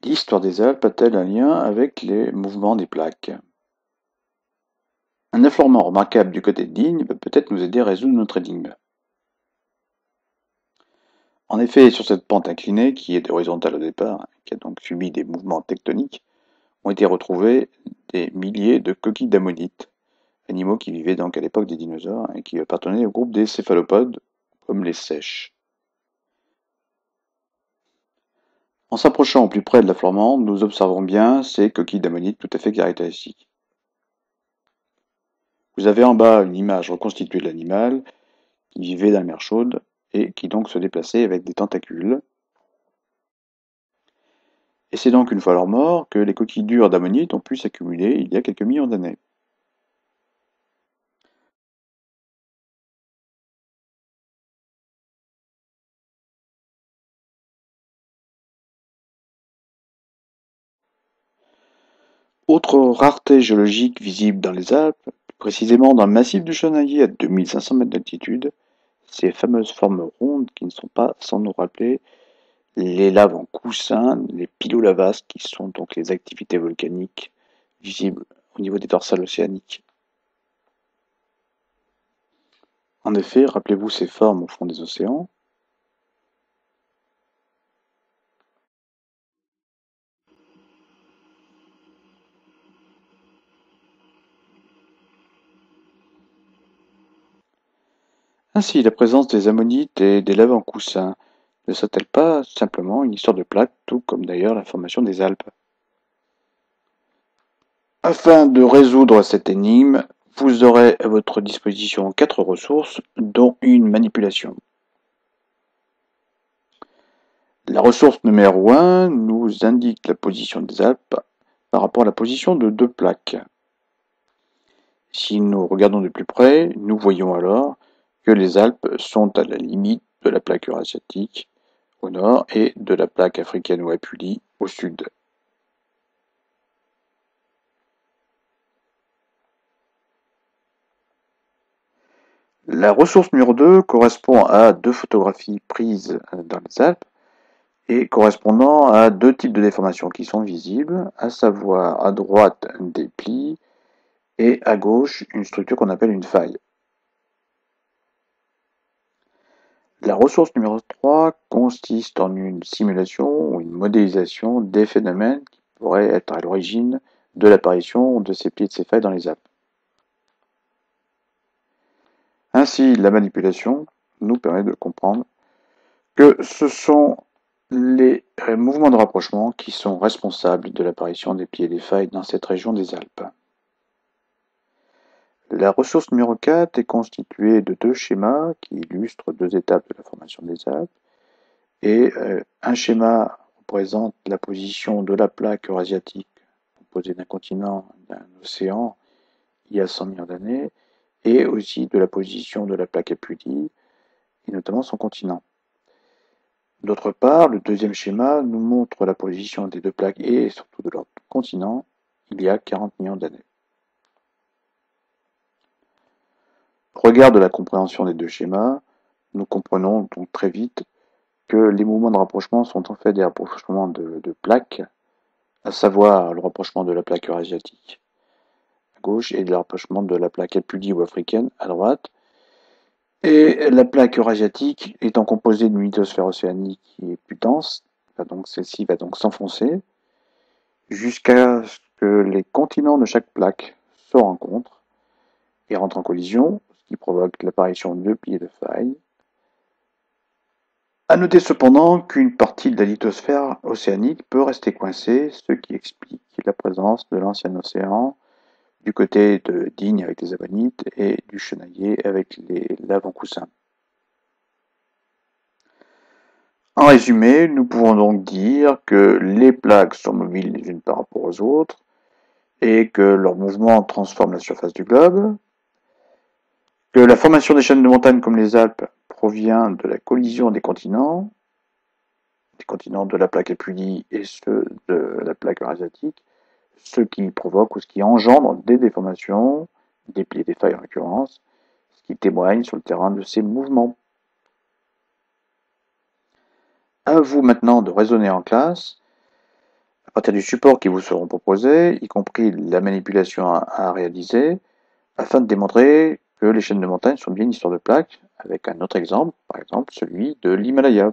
L'histoire des Alpes a-t-elle un lien avec les mouvements des plaques? Un affleurement remarquable du côté de Digne peut peut-être nous aider à résoudre notre énigme. En effet, sur cette pente inclinée, qui est horizontale au départ, qui a donc subi des mouvements tectoniques, ont été retrouvés des milliers de coquilles d'ammonite, animaux qui vivaient donc à l'époque des dinosaures et qui appartenaient au groupe des céphalopodes, comme les seiches. En s'approchant au plus près de l'affleurement, nous observons bien ces coquilles d'ammonite tout à fait caractéristiques. Vous avez en bas une image reconstituée de l'animal qui vivait dans la mer chaude et qui donc se déplaçait avec des tentacules. Et c'est donc une fois leur mort que les coquilles dures d'ammonite ont pu s'accumuler il y a quelques millions d'années. Autre rareté géologique visible dans les Alpes, plus précisément dans le massif du Chanaillé à 2500 mètres d'altitude, ces fameuses formes rondes qui ne sont pas sans nous rappeler les laves en coussin, les pilolavas, qui sont donc les activités volcaniques visibles au niveau des dorsales océaniques. En effet, rappelez-vous ces formes au fond des océans. Ainsi, la présence des ammonites et des laves en coussin ne serait-elle pas simplement une histoire de plaques, tout comme d'ailleurs la formation des Alpes? Afin de résoudre cette énigme, vous aurez à votre disposition 4 ressources, dont une manipulation. La ressource numéro 1 nous indique la position des Alpes par rapport à la position de deux plaques. Si nous regardons de plus près, nous voyons alors que les Alpes sont à la limite de la plaque eurasiatique au nord et de la plaque africaine ou Apulie au sud. La ressource numéro 2 correspond à deux photographies prises dans les Alpes et correspondant à deux types de déformations qui sont visibles, à savoir à droite des plis et à gauche une structure qu'on appelle une faille. La ressource numéro 3 consiste en une simulation ou une modélisation des phénomènes qui pourraient être à l'origine de l'apparition de ces plis et de ces failles dans les Alpes. Ainsi, la manipulation nous permet de comprendre que ce sont les mouvements de rapprochement qui sont responsables de l'apparition des plis et des failles dans cette région des Alpes. La ressource numéro 4 est constituée de deux schémas qui illustrent deux étapes de la formation des Alpes. Et un schéma représente la position de la plaque eurasiatique composée d'un continent, d'un océan, il y a 100 millions d'années, et aussi de la position de la plaque Apulie, et notamment son continent. D'autre part, le deuxième schéma nous montre la position des deux plaques et surtout de leur continent il y a 40 millions d'années. Au regard de la compréhension des deux schémas, nous comprenons donc très vite que les mouvements de rapprochement sont en fait des rapprochements de plaques, à savoir le rapprochement de la plaque eurasiatique à gauche et le rapprochement de la plaque apulie ou africaine à droite. Et la plaque eurasiatique étant composée d'une lithosphère océanique qui est plus dense, donc celle-ci va donc s'enfoncer jusqu'à ce que les continents de chaque plaque se rencontrent et rentrent en collision, ce qui provoque l'apparition de plis et de failles. À noter cependant qu'une partie de la lithosphère océanique peut rester coincée, ce qui explique la présence de l'ancien océan du côté de Digne avec les ammonites et du Chenaillé avec les laves en coussin. En résumé, nous pouvons donc dire que les plaques sont mobiles les unes par rapport aux autres et que leur mouvement transforme la surface du globe, que la formation des chaînes de montagnes comme les Alpes provient de la collision des continents de la plaque Apulie et ceux de la plaque eurasiatique, ce qui provoque ou ce qui engendre des déformations, des plis et des failles en l'occurrence, ce qui témoigne sur le terrain de ces mouvements. À vous maintenant de raisonner en classe partir du support qui vous seront proposés, y compris la manipulation à réaliser, afin de démontrer que les chaînes de montagnes sont bien une histoire de plaques, avec un autre exemple, par exemple celui de l'Himalaya.